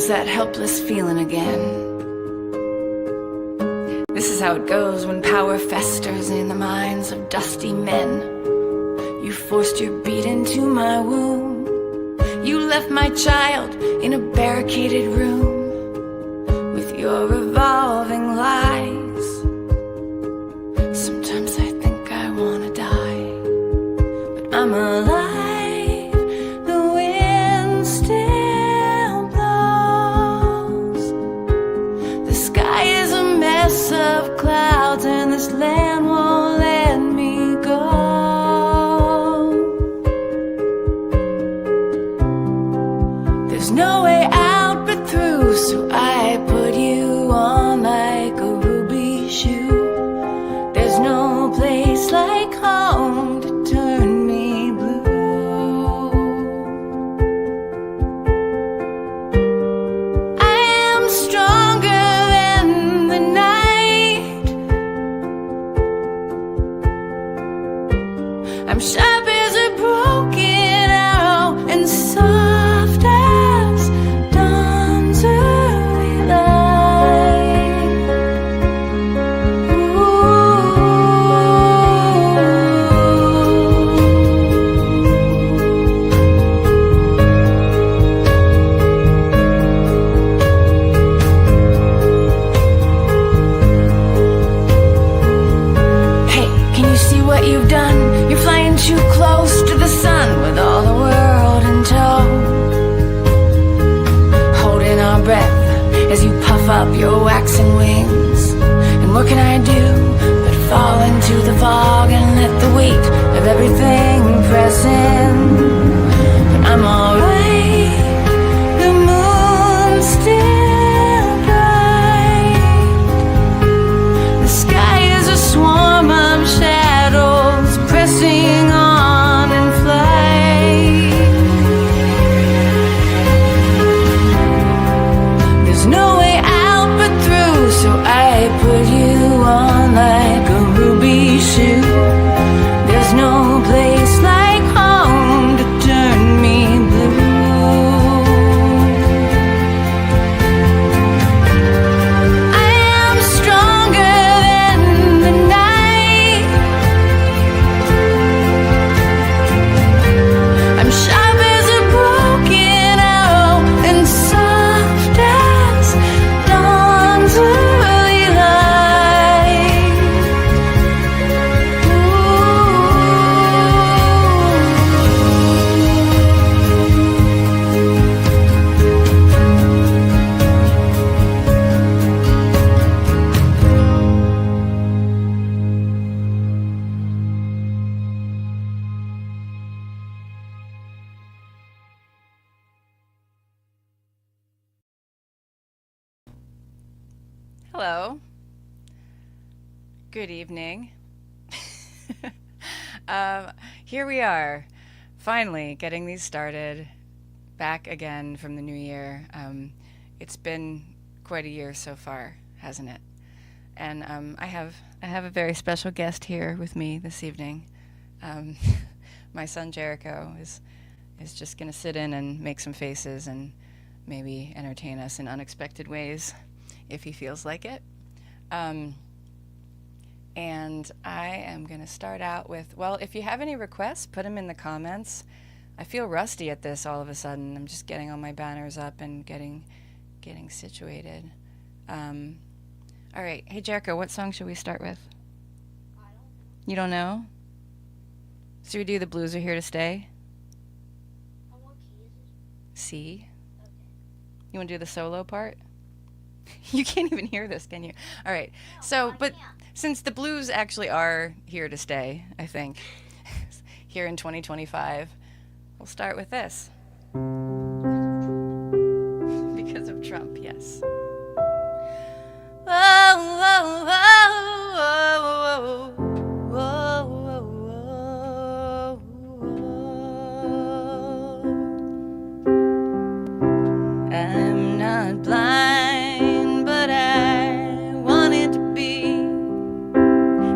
comes that helpless feeling again. This is how it goes when power festers in the minds of dusty men. You forced your beat into my womb. You left my child in a barricaded room with your revolving lies. Sometimes I think I wanna die, but I'm alive. The wind still blows. The sky is a mess of clouds, and this land won't let me go. There's no way out but through, so I put you on like a ruby shoe. There's no place like home to turn me blue. I am stronger than the night. I'm sharp as a broken arrow and soft as dawn's early light. Hey, can you see what you've done? You're flying too close to the sun with all the world in tow. Holding our breath as you puff up your waxen wings. And what can I do but fall into the fog and let the weight of everything press in? But I'm alright. The moon's still bright. The sky is a swarm of shadows pressing on in flight. There's no way out but through, so I put you on like a ruby shoe. There's no place like home to turn me blue. I am stronger than the night. I'm sharp as a broken arrow and soft as dawn's early light. Hello. Good evening. Here we are, finally getting these started, back again from the new year. It's been quite a year so far, hasn't it? And I have a very special guest here with me this evening. My son Jericho is just going to sit in and make some faces and maybe entertain us in unexpected ways if he feels like it. And I am going to start out with, well, if you have any requests, put them in the comments. I feel rusty at this all of a sudden. I'm just getting all my banners up and getting situated. All right. Hey, Jericho, what song should we start with? I don't know. You don't know? Should we do The Blues Are Here to Stay? On what key is it? C. Okay. You want to do the solo part? You can't even hear this, can you? All right. No, So, I but can't. since the blues actually are here to stay, I think, here in 2025, we'll start with this. Because of Trump, yes. I'm not blind, but I wanted to be,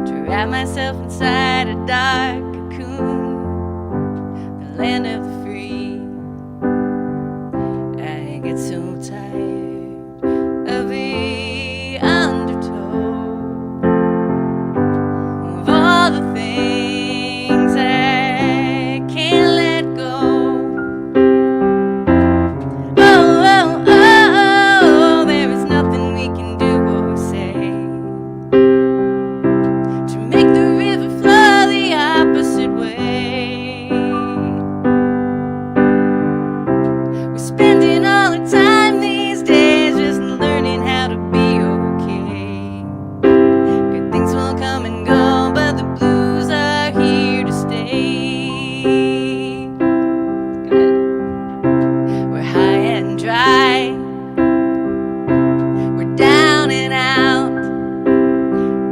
to wrap myself inside a dark cocoon, the land of the free. I get so tired all the things I can't let go. Oh, oh, oh, oh, there is nothing we can do or say to make the river flow the opposite way. We're spending all the time these days just learning how to be okay. Good things will come and go, but the blues are here to stay. Go ahead. We're high and dry. We're down and out,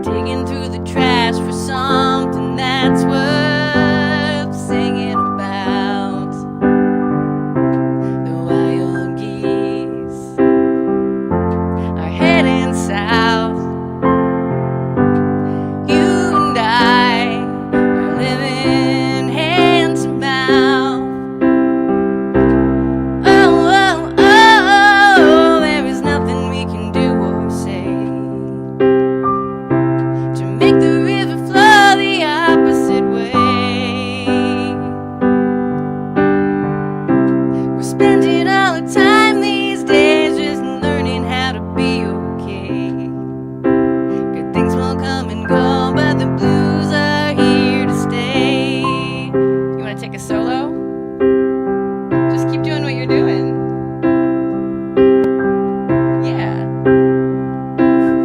digging through the trash for something that's worth singing about. The wild geese are heading south. You and I are living hand to mouth. Oh, oh, oh, oh, there is nothing we can do or say to make the river flow the opposite way. We're spending all the time these days just learning how to be okay. Good things will come and go, but the blues are here to stay. You want to take a solo? Just keep doing what you're doing. Yeah.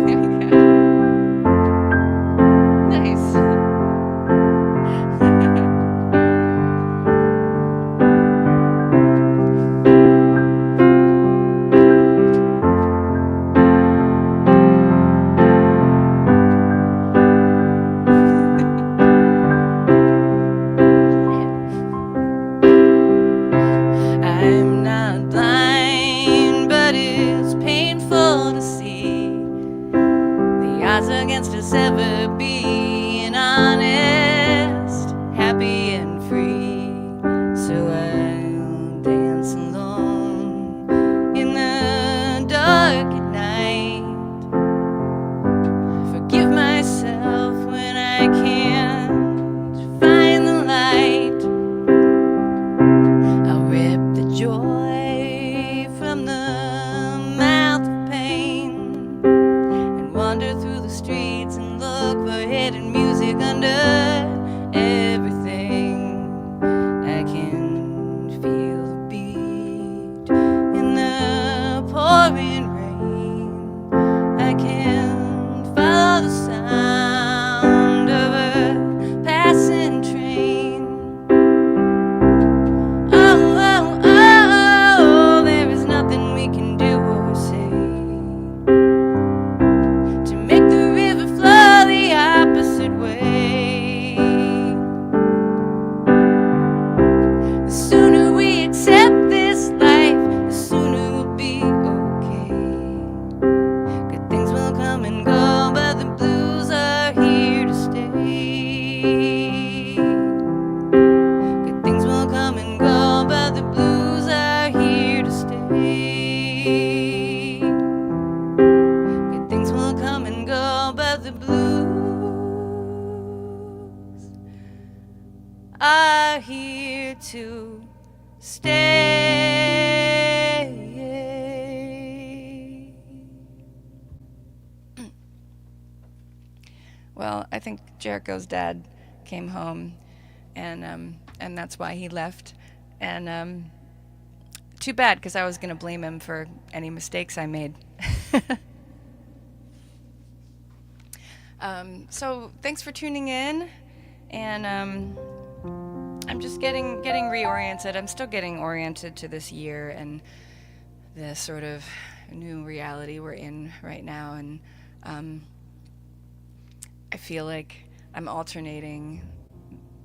There we go. Nice. I'm not blind, but it's painful to see the odds against us ever being honest, happy and free. So I'll dance alone in the dark at night. Forgive myself when I can't find the light. I'll rip the joy from the mouth of pain and wander through the streets and look for hidden music under everything. I can feel the beat in the pouring rain. I can follow the sound of a passing train. Oh, oh, oh, oh, there is nothing we can do or say to make the river flow the opposite way. The sooner we accept this life, the sooner we'll be okay. Good things will come and go, but the blues are here to stay. Good things will come and go, but the blues are here to stay. Good things will come and go, but the blues are here to stay. Well, I think Jericho's dad came home, and that's why he left. And too bad, because I was going to blame him for any mistakes I made. So thanks for tuning in, and I'm just getting reoriented. I'm still getting oriented to this year and the sort of new reality we're in right now, and I feel like I'm alternating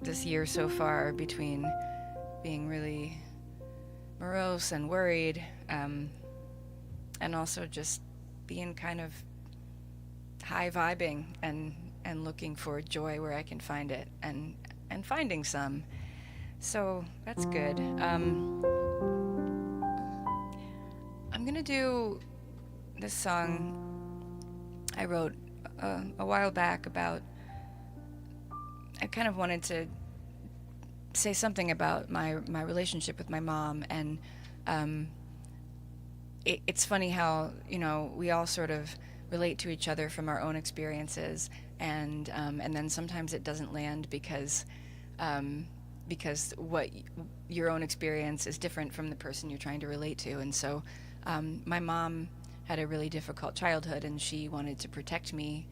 this year so far between being really morose and worried, and also just being kind of high vibing and looking for joy where I can find it, and finding some. So that's good. I'm gonna do this song I wrote a while back about I kind of wanted to say something about my relationship with my mom, and um, it's funny how we all sort of relate to each other from our own experiences, and then sometimes it doesn't land um, because your own experience is different from the person you're trying to relate to, and so my mom had a really difficult childhood, and she wanted to protect me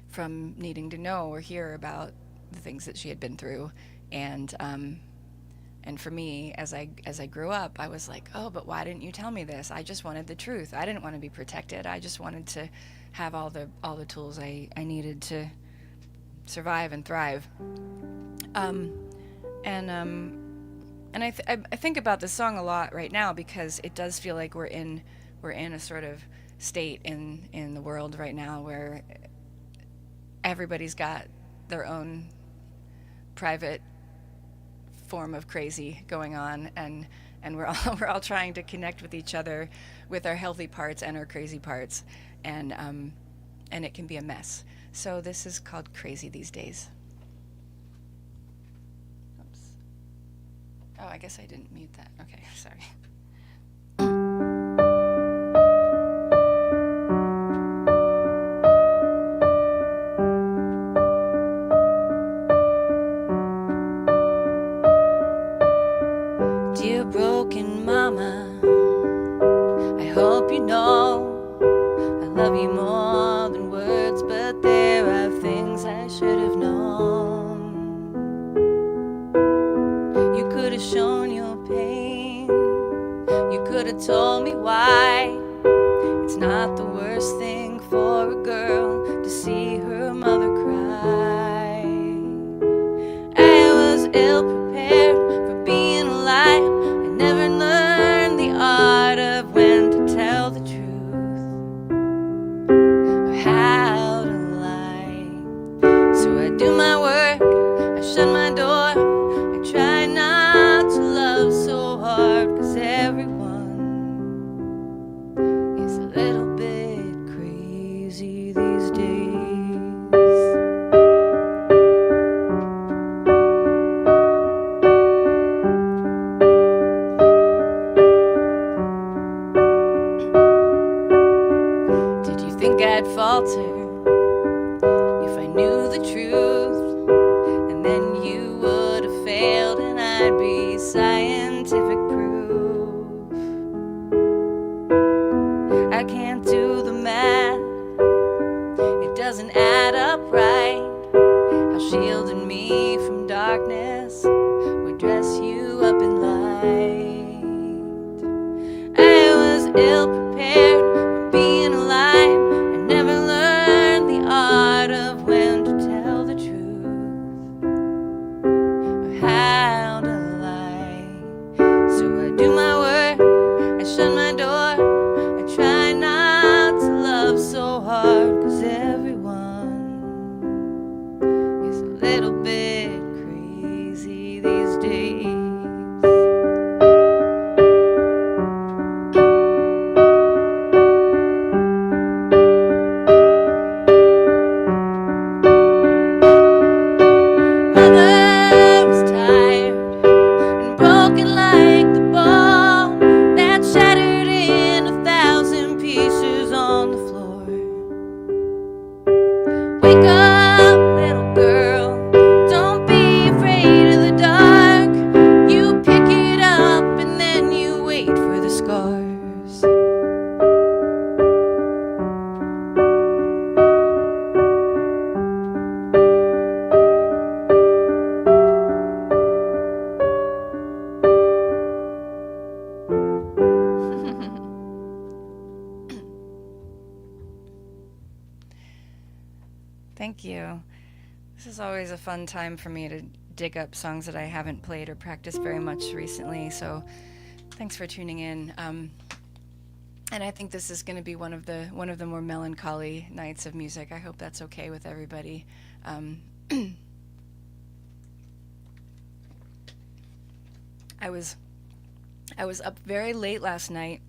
from needing to know or hear about the things that she had been through, and for me, as I grew up, I was like, oh, but why didn't you tell me this? I just wanted the truth. I didn't want to be protected. I just wanted to have all the tools I needed to survive and thrive. Um, and I think about this song a lot right now because it does feel like we're in a sort of state in the world right now where everybody's got their own private form of crazy going on, and we're all we're all trying to connect with each other with our healthy parts and our crazy parts, and it can be a mess. So this is called Crazy These Days. Oops. Oh, I guess I didn't mute that. Okay, sorry. Dear broken mama, I hope you know I love you more than words, but there are things I should have known. You could have shown your pain, you could have told me why. It's not the worst thing for a girl to see her mother cry. I was ill prepared for being alive. I never learned the art of when to tell the truth or how to lie. So I do my work, I shut my door, I try not to love so hard, 'cause everyone is a little bit crazy these days. Did you think I'd falter if I knew the truth? And then you would have failed and I'd be scientific proof. I can't do the math, it doesn't add up right. How shielding me from darkness would dress you up in light. I was ill prepared for being alive. I never learned the art of when to tell the truth or how to lie. So I do my work, I shut my door, I try not to love so hard, 'cause everyone is a little bit crazy these days. Mother was tired and broken like the ball that shattered in 1,000 pieces on the floor. Wake up, little girl, don't be afraid of the dark. You pick it up and then you wait for the scars. Thank you. This is always a fun time for me to dig up songs that I haven't played or practiced very much recently, so thanks for tuning in. And I think this is going to be one of the more melancholy nights of music. I hope that's okay with everybody. Um, I was up very late last night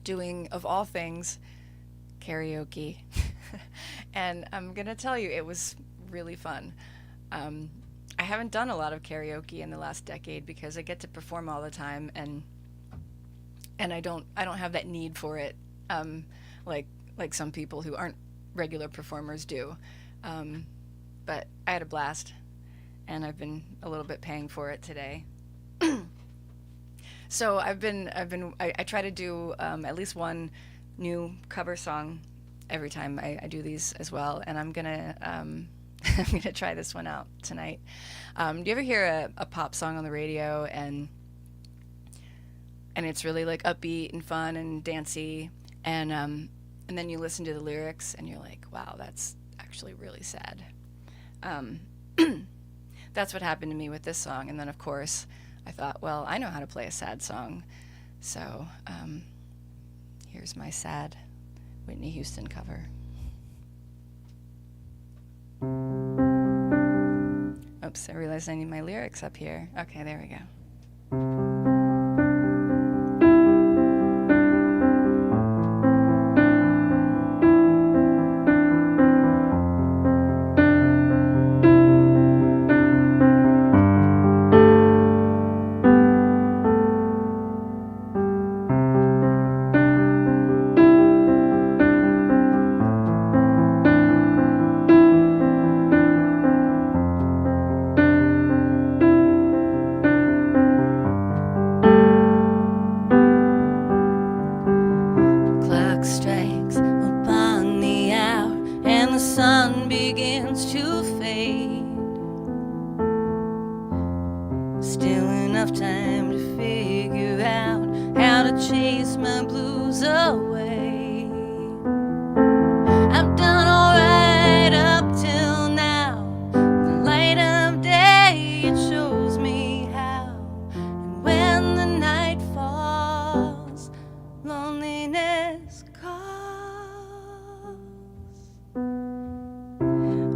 doing, of all things, karaoke. And I'm gonna tell you, it was really fun. I haven't done a lot of karaoke in the last decade because I get to perform all the time, and I don't have that need for it, like some people who aren't regular performers do. But I had a blast, and I've been a little bit paying for it today. So I try to do at least one new cover song every time I do these as well, and I'm gonna I'm gonna try this one out tonight. Do you ever hear a pop song on the radio and it's really like upbeat and fun and dancey, and then you listen to the lyrics and you're like, wow, that's actually really sad. That's what happened to me with this song, and then of course I thought, well, I know how to play a sad song, so here's my sad Whitney Houston cover. Oops, I realized I need my lyrics up here. Okay, there we go. Clock strikes upon the hour and the sun begins to fade. Still enough time to figure out how to chase my blues away. I've done alright up till now. The light of day, it shows me how. And when the night falls, loneliness calls.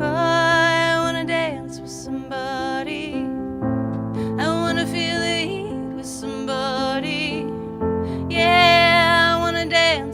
I wanna dance with somebody. I wanna feel the heat with somebody. Yeah, I wanna dance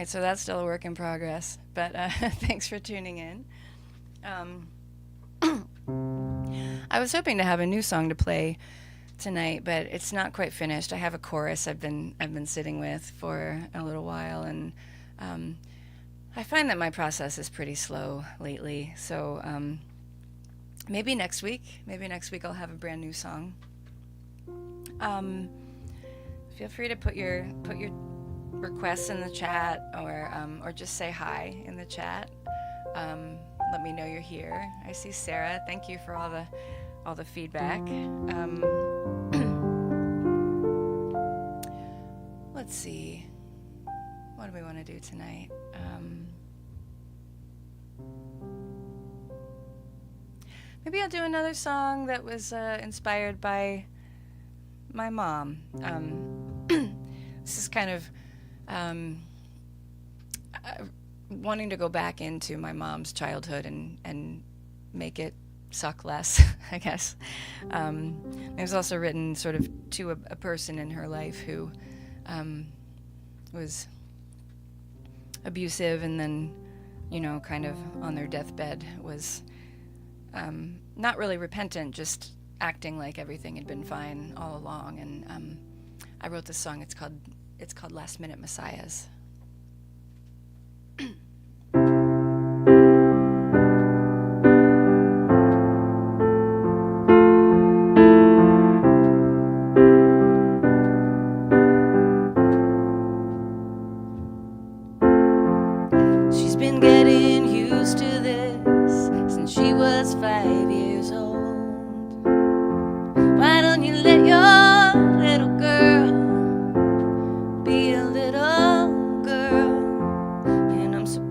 right, so that's still a work in progress, but thanks for tuning in. Um, I was hoping to have a new song to play tonight, but it's not quite finished. I have a chorus I've been sitting with for a little while, and I find that my process is pretty slow lately. So maybe next week I'll have a brand new song. Feel free to put your requests in the chat, or just say hi in the chat. Let me know you're here. I see Sarah. Thank you for all the feedback. Let's see. What do we want to do tonight? Maybe I'll do another song that was inspired by my mom. This is kind of wanting to go back into my mom's childhood and make it suck less, I guess. It was also written sort of to a person in her life who was abusive, and then, kind of on their deathbed was not really repentant, just acting like everything had been fine all along. And I wrote this song. It's called Last Minute Messiahs. She's been getting used to this since she was 5 years old. Why don't you let your little girl be a little girl? And I'm surprised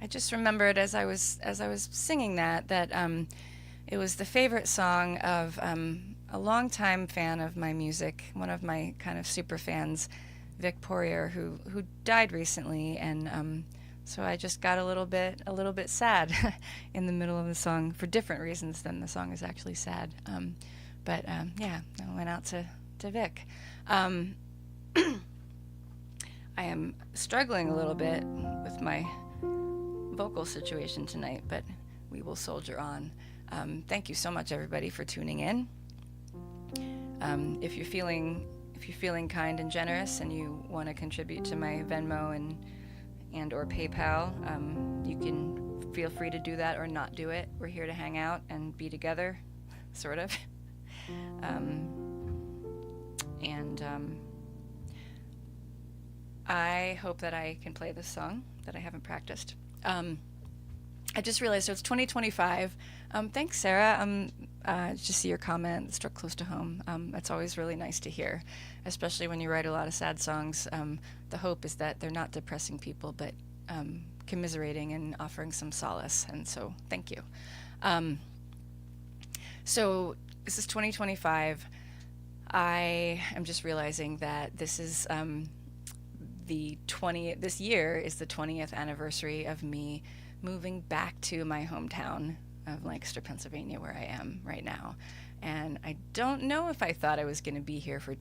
I just remembered as I was singing that it was the favorite song of a longtime fan of my music, one of my kind of super fans, Vic Poirier, who died recently, and so I just got a little bit sad in the middle of the song for different reasons than the song is actually sad. But yeah, I went out to Vic. I am struggling a little bit with my vocal situation tonight, but we will soldier on. Thank you so much, everybody, for tuning in. If you're feeling kind and generous, and you want to contribute to my Venmo and or PayPal, you can feel free to do that or not do it. We're here to hang out and be together, sort of. I hope that I can play this song that I haven't practiced. I just realized, so it's 2025. Thanks, Sarah. Just see your comment. It struck close to home. That's always really nice to hear, especially when you write a lot of sad songs. The hope is that they're not depressing people, but commiserating and offering some solace. And so, thank you. So this is 2025. I am just realizing that this is this year is the 20th anniversary of me moving back to my hometown of Lancaster, Pennsylvania, where I am right now. And I don't know if I thought I was going to be here for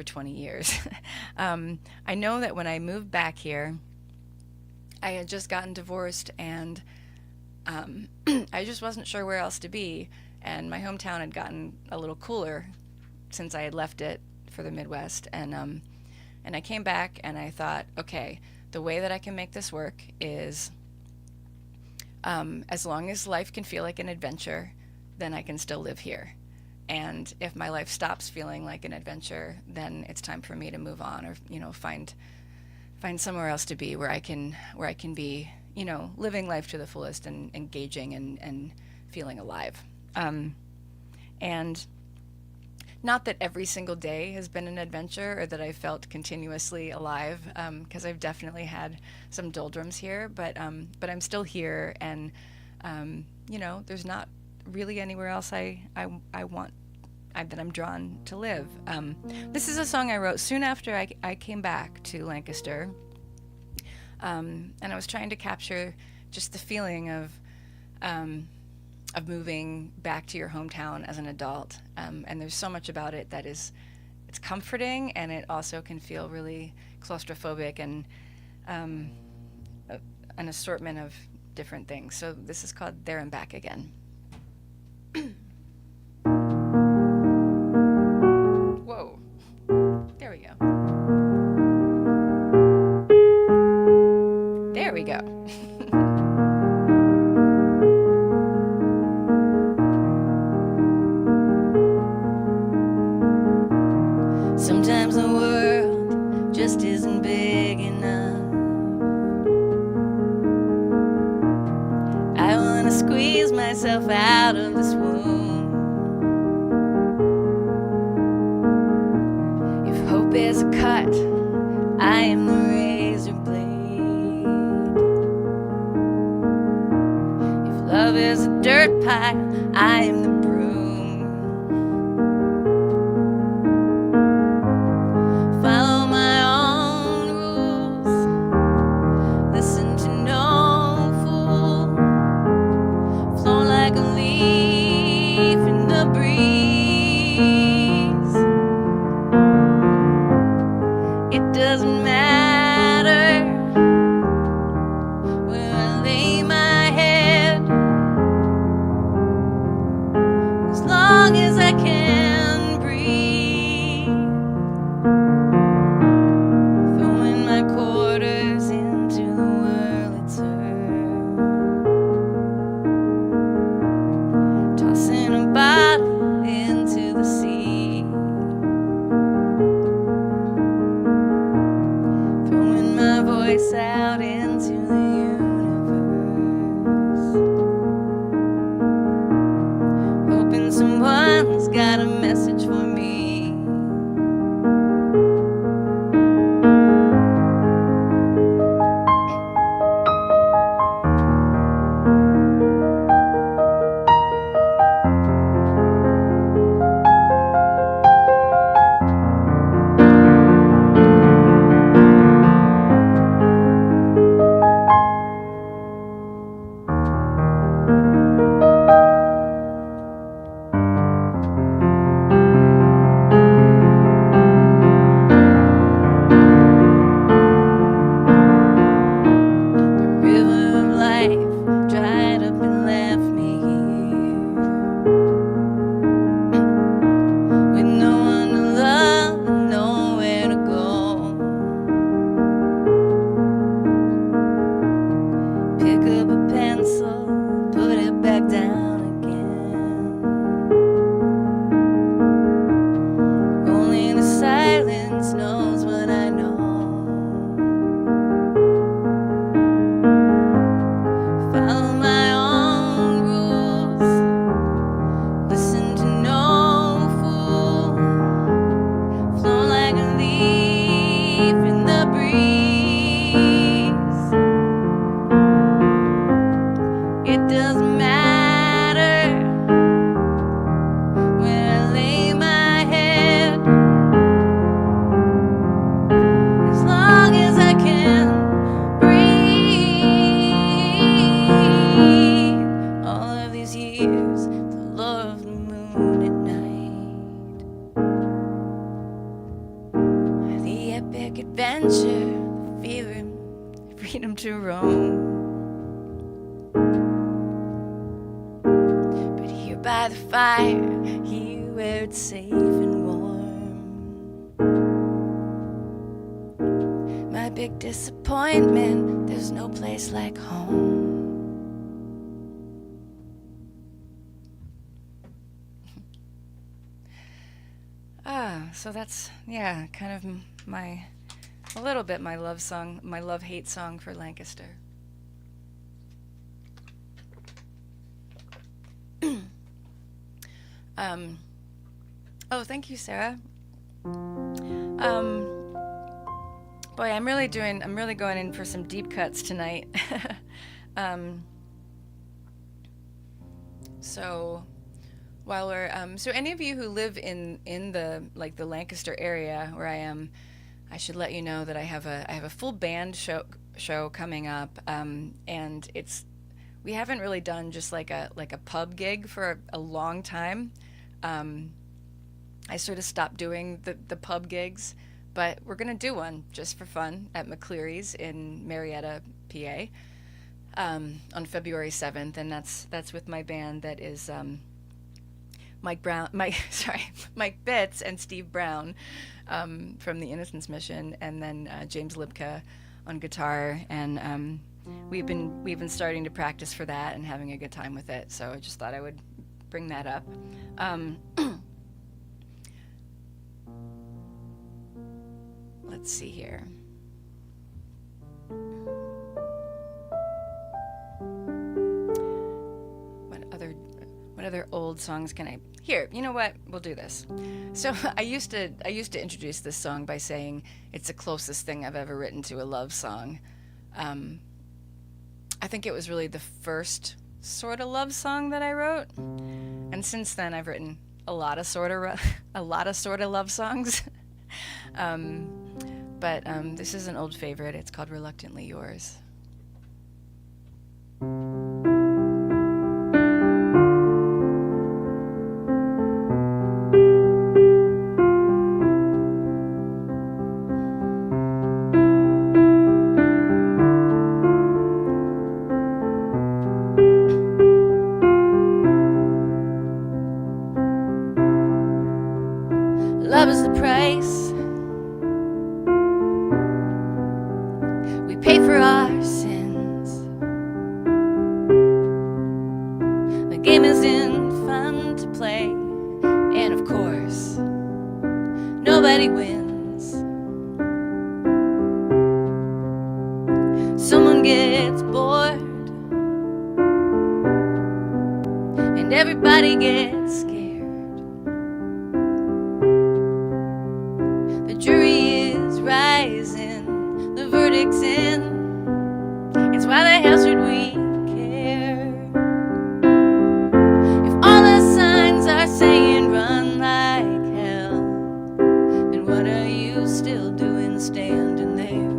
20 years. I know that when I moved back here, I had just gotten divorced, and I just wasn't sure where else to be. And my hometown had gotten a little cooler since I had left it for the Midwest. And I came back and I thought, okay, the way that I can make this work is as long as life can feel like an adventure, then I can still live here. And if my life stops feeling like an adventure, then it's time for me to move on, or find somewhere else to be where I can be, living life to the fullest and engaging and feeling alive. And not that every single day has been an adventure, or that I felt continuously alive, because I've definitely had some doldrums here, but I'm still here, and there's not really anywhere else that I'm drawn to live. This is a song I wrote soon after I came back to Lancaster, and I was trying to capture just the feeling of moving back to your hometown as an adult. And there's so much about it that it's comforting, and it also can feel really claustrophobic and an assortment of different things. So this is called There and Back Again. Whoa. There we go. There we go. Sometimes the world just isn't big enough. I want to squeeze myself out of this womb. If hope is a cut, I am the razor blade. If love is a dirt pile, I am the broom. Follow my own rules, listen to no fool, flow like a leaf in the breeze. It doesn't matter where I lay my head, as long as I can breathe. Throwing my quarters into the world it serves, tossing a bottle into the sea, throwing my voice out into the universe, hoping someone's got a message for me. freedom to roam. But here by the fire, here where it's safe and warm, my big disappointment, there's no place like home. So that's, yeah, kind of a little bit my love song, my love-hate song for Lancaster. Oh, thank you, Sarah. Boy, I'm really going in for some deep cuts tonight. So while we're so any of you who live in the the Lancaster area where I am, I should let you know that I have a full band show coming up, and we haven't really done just like a pub gig for a long time. I sort of stopped doing the pub gigs, but we're gonna do one just for fun at McCleary's in Marietta, PA, on February 7th, and that's with my band that is Mike Bitts and Steve Brown from the Innocence Mission, and then James Lipka on guitar, and we've been starting to practice for that and having a good time with it. So I just thought I would bring that up. Let's see here. What other old songs can I? Here, you know what? We'll do this. So I used to introduce this song by saying it's the closest thing I've ever written to a love song. I think it was really the first sort of love song that I wrote, and since then I've written a lot of sort of love songs. But this is an old favorite. It's called "Reluctantly Yours." Love is the price we pay for our sins. The game isn't fun to play, and of course, nobody wins. Someone gets bored, and everybody gets scared. Jury is rising, the verdict's in. It's why the hell should we care? If all the signs are saying run like hell, then what are you still doing standing there?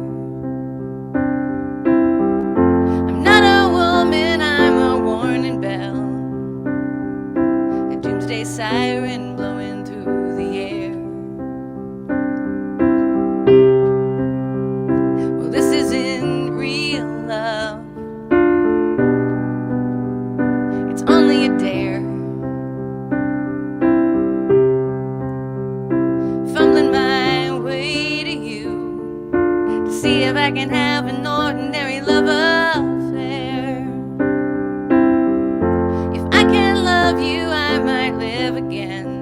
I'm not a woman, I'm a warning bell, a doomsday siren blowing through the air. See if I can have an ordinary love affair. If I can love you, I might live again.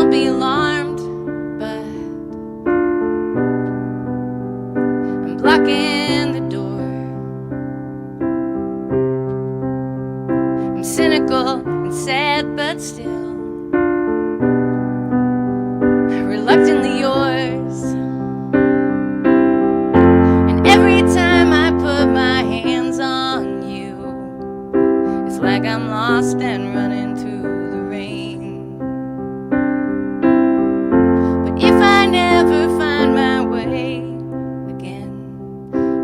Don't be alarmed, but I'm blocking the door. I'm cynical and sad, but still reluctantly yours. And every time I put my hands on you, it's like I'm lost and running through the rain. But if I never find my way again,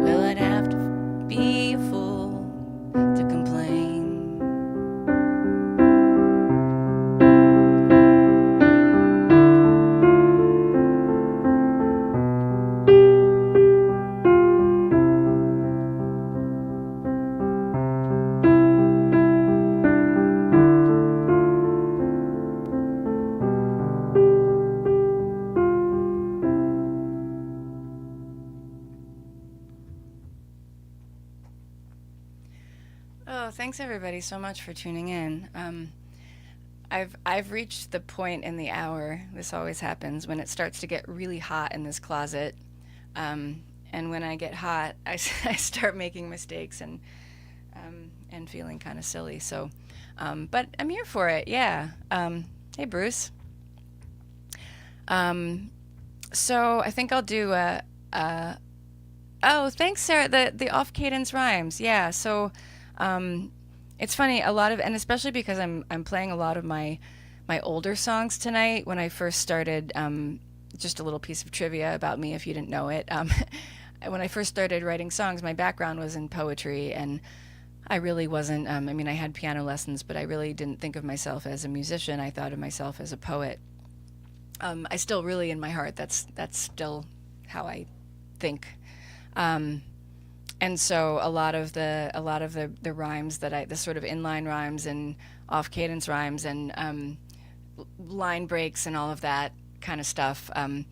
well, I'd have to be a fool to complain. Oh, thanks everybody so much for tuning in. I've reached the point in the hour. This always happens when it starts to get really hot in this closet, and when I get hot, I start making mistakes and feeling kind of silly. So, but I'm here for it. Yeah. Hey, Bruce. So I think I'll do oh, thanks, Sarah. The off cadence rhymes. Yeah. So. It's funny, a lot of, and especially because I'm playing a lot of my older songs tonight. When I first started, just a little piece of trivia about me if you didn't know it. When I first started writing songs, my background was in poetry, and I really wasn't, I mean, I had piano lessons, but I really didn't think of myself as a musician. I thought of myself as a poet. I still really, in my heart, that's still how I think. And so a lot of the rhymes that the sort of inline rhymes and off cadence rhymes and line breaks and all of that kind of stuff, I'm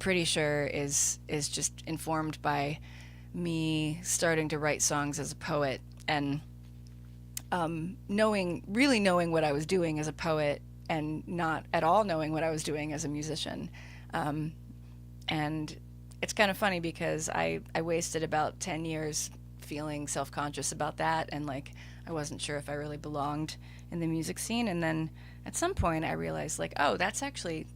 pretty sure is just informed by me starting to write songs as a poet and really knowing what I was doing as a poet and not at all knowing what I was doing as a musician. And it's kind of funny because I wasted about 10 years feeling self-conscious about that, and like I wasn't sure if I really belonged in the music scene. And then at some point I realized, like, oh, that's actually,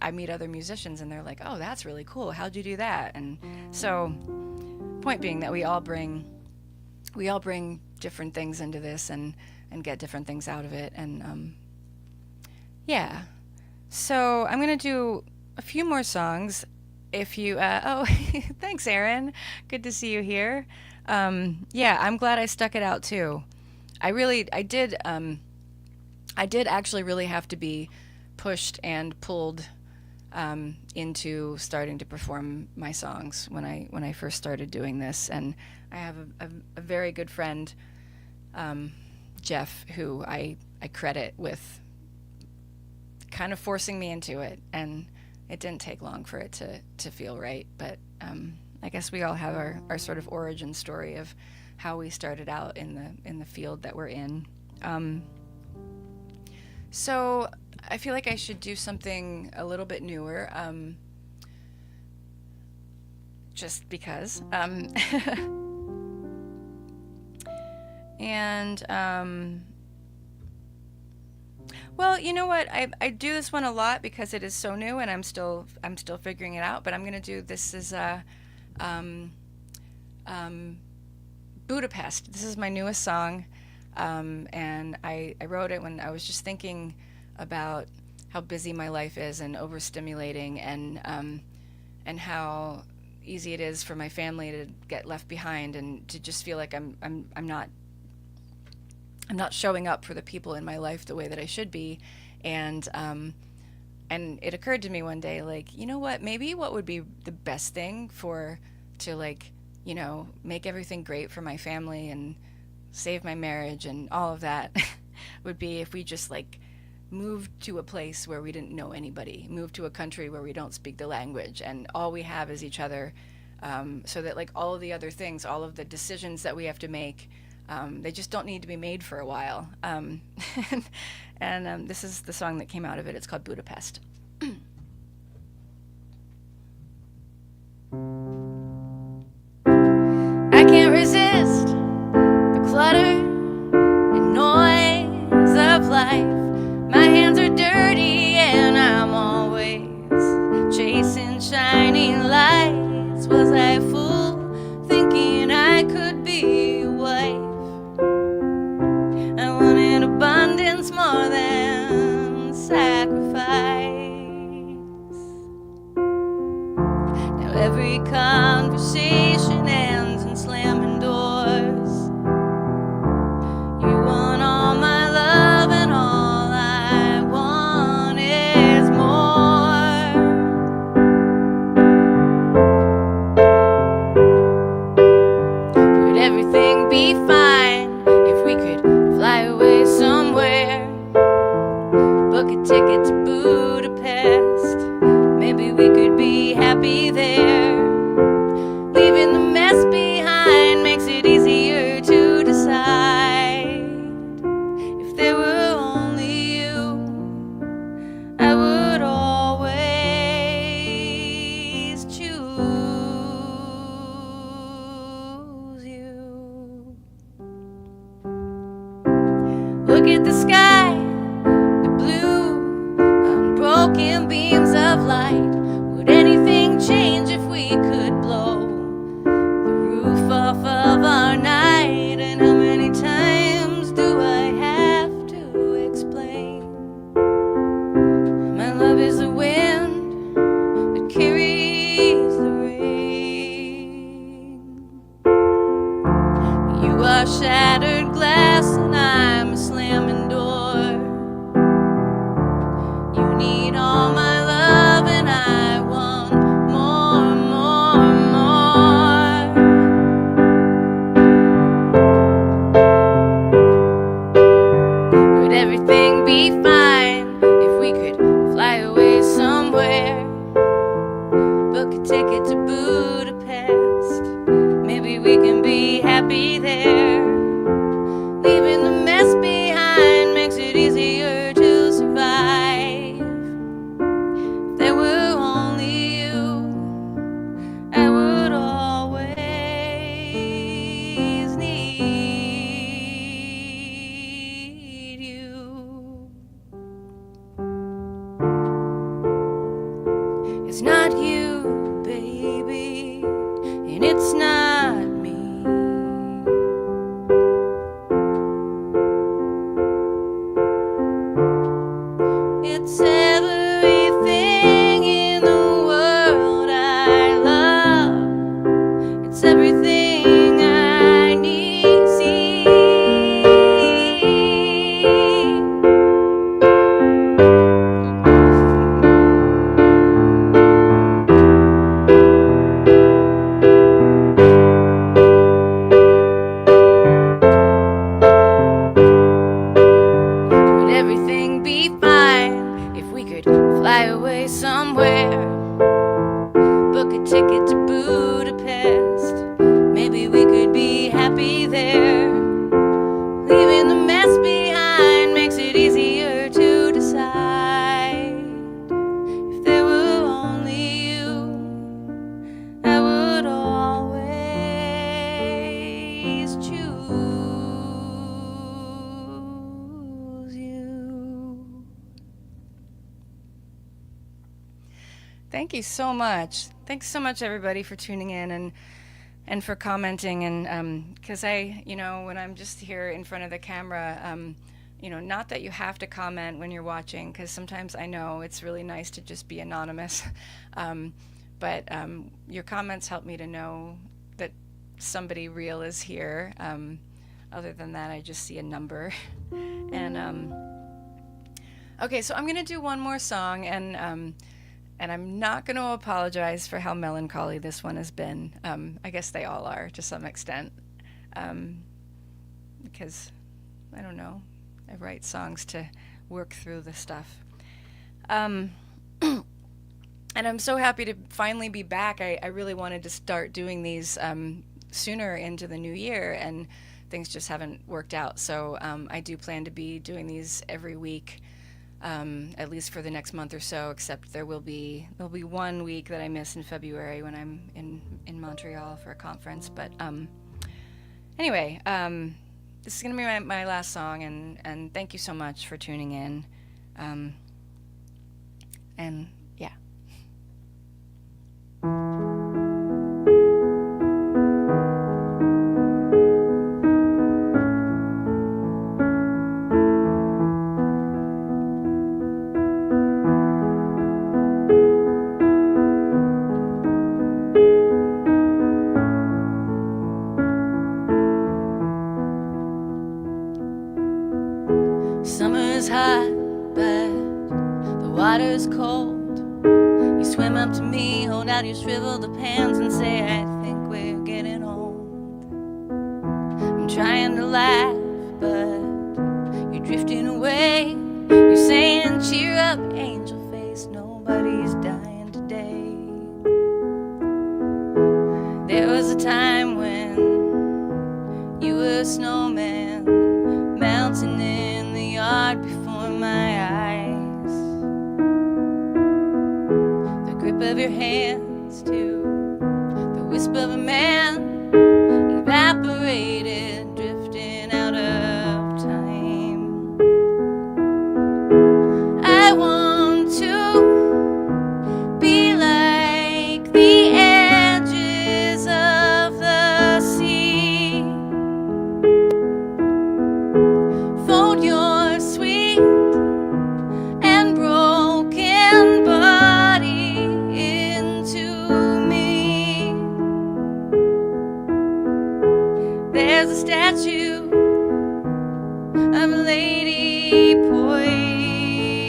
I meet other musicians and they're like, oh, that's really cool, how'd you do that? And so point being that we all bring different things into this and get different things out of it. And yeah, so I'm gonna do a few more songs. If you, oh, thanks, Aaron. Good to see you here. Yeah, I'm glad I stuck it out too. I did actually really have to be pushed and pulled into starting to perform my songs when I first started doing this. And I have a very good friend, Jeff, who I credit with kind of forcing me into it. And it didn't take long for it to feel right, but I guess we all have our sort of origin story of how we started out in the field that we're in. So I feel like I should do something a little bit newer, just because. And well, you know what? I do this one a lot because it is so new and I'm still figuring it out. But I'm gonna do this as Budapest. This is my newest song, and I wrote it when I was just thinking about how busy my life is and overstimulating, and how easy it is for my family to get left behind and to just feel like I'm not showing up for the people in my life the way that I should be. And it occurred to me one day, like, you know what, maybe what would be the best thing to like, you know, make everything great for my family and save my marriage and all of that would be if we just like moved to a place where we didn't know anybody, moved to a country where we don't speak the language and all we have is each other, so that like all of the other things, all of the decisions that we have to make, They just don't need to be made for a while. And this is the song that came out of it. It's called Budapest. I can't resist the clutter and noise of life. My hands are dirty and I'm always chasing shiny lights. Was I a fool thinking I could be a wife? I wanted abundance more than sacrifice. Now every conversation ends in slamming doors. You want all my love and all I want is more. Would everything be fine if we could fly away somewhere? Book a ticket to Budapest. Maybe we could be happy there. Leaving the mess behind makes it easier to decide. If there were only you, I would always choose you. Look at the sky, the blue, unbroken beams of light. Would anything change if we could blow the roof off of our night? And how many times do I have to explain? My love is the wind that carries the rain. You are shattered glass and I'm a slamming door. You need all my love and I want more, more, more. Would everything be fine if we could fly away somewhere? Book a ticket to Budapest. Maybe we can be happy there. Leaving the mess behind makes it easier to survive. If there were only you, I would always need you. It's not you, baby, and it's not me. It's everything in the world I love. It's everything I need. See. Would everything be fine if we could fly away somewhere? Book a ticket to Budapest. Maybe we could be happy there. Leaving the mess behind makes it easier to decide. If there were only you, I would always choose you. Thank you so much. Thanks so much, everybody, for tuning in and for commenting. And because when I'm just here in front of the camera, not that you have to comment when you're watching, because sometimes I know it's really nice to just be anonymous. But your comments help me to know that somebody real is here. Other than that, I just see a number. And okay, so I'm going to do one more song, and I'm not going to apologize for how melancholy this one has been. I guess they all are to some extent, because I don't know, I write songs to work through the stuff. And I'm so happy to finally be back. I really wanted to start doing these sooner into the new year, and things just haven't worked out. So I do plan to be doing these every week, at least for the next month or so. Except there'll be 1 week that I miss in February when I'm in Montreal for a conference. But anyway, this is gonna be my last song, and thank you so much for tuning in. And yeah. Summer's hot, but the water's cold. You swim up to me, hold out your shriveled up hands and say, I think we're getting old. I'm trying to laugh, but you're drifting away. You're saying, cheer up, angel face, nobody's dying today. There was a time when you were a snowman, melting in the yard before my eyes. The grip of your hands to the whisper of a man evaporated, drifting out of time. I want to be like the edges of the sea. Fold your sweet and broken body into me. There's a statue of a lady poised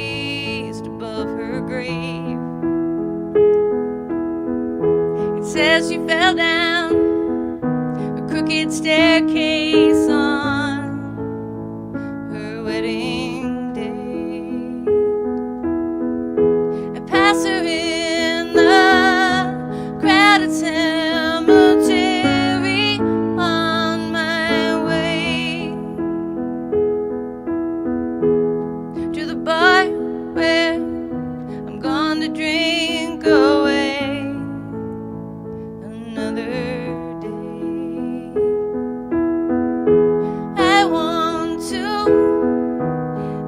above her grave. It says she fell down a crooked staircase on her wedding day. I pass her in the crowded cemetery on my way to the bar where I'm going to drink away another day. I want to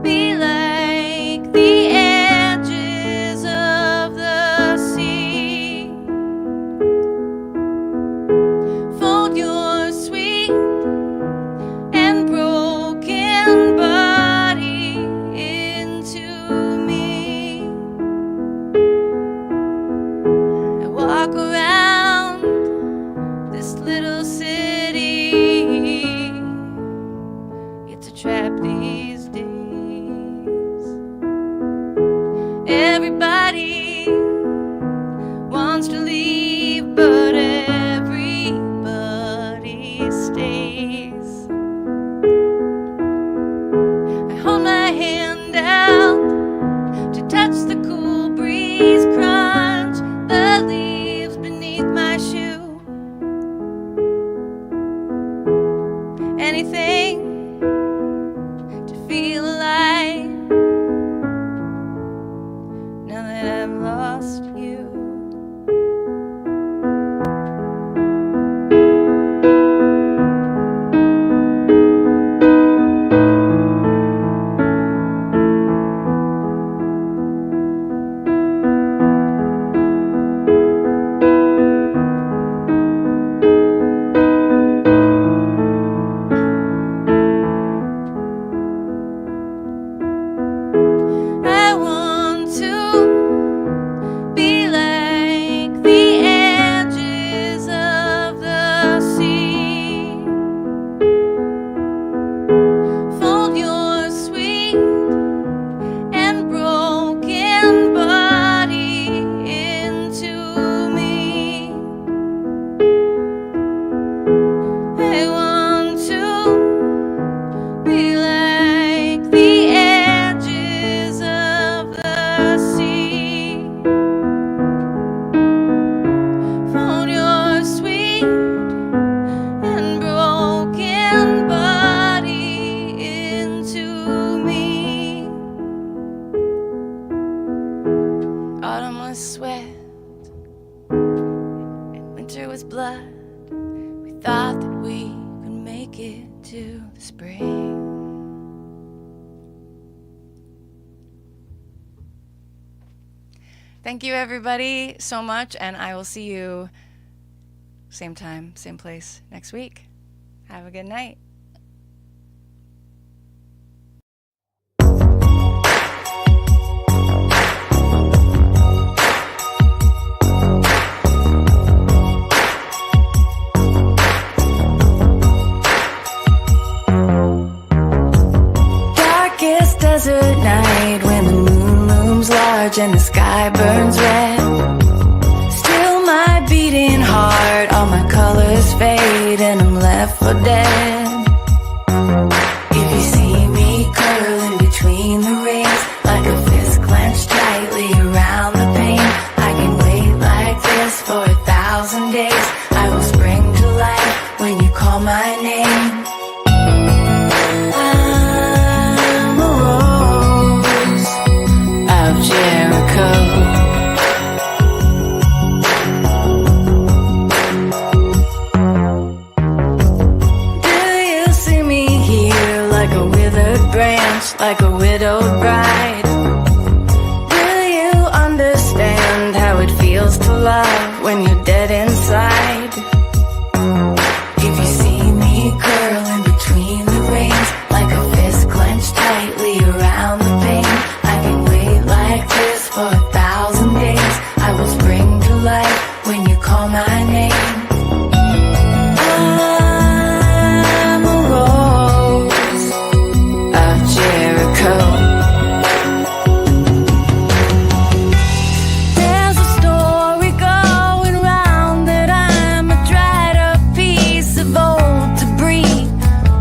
be like the edges of the sea. Fold your sweet and broken body into me. I walk around this little city. It's a trap these days. Everybody wants to leave, but everybody stays. I hold my hand out to touch the cool breeze, crunch the leaves beneath my shoe. Anything to feel alive now that I've was sweat and winter was blood. We thought that we could make it to the spring. Thank you, everybody, so much, and I will see you same time, same place next week. Have a good night. Darkest desert night when the moon looms large and the sky burns red. Still my beating heart, all my colors fade and I'm left for dead. If you see me curling between the rings, like a fist clenched tightly around the pain, I can wait like this for 1,000 days. I will spring to life when you call my name. I'm a rose of Jericho. Like a widowed bride. Will you understand how it feels to love when you're dead inside? If you see me curling between the reins, like a fist clenched tightly around the pain, I can wait like this for 1,000 days. I will spring to life when you call my name. I'm a rose of Jericho. There's a story going round that I'm a dried up piece of old debris,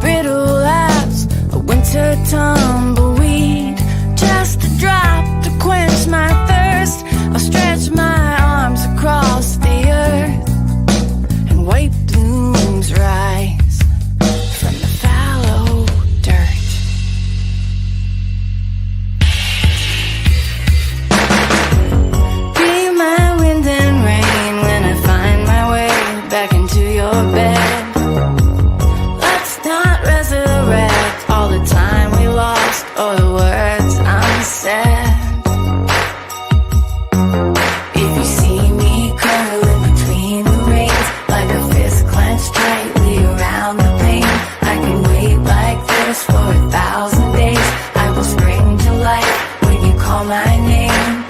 brittle as a winter tumbleweed. Just a drop to quench my thirst, I'll stretch my arms across the earth, and white blooms rise from the fallow dirt. Be my wind and rain when I find my way back into your bed. Let's not resurrect all the time we lost or the words unsaid. If you see me curling between the reins, like a fist clenched tightly around the pain, I can wait like this for 1,000 days. I will spring to life when you call my name.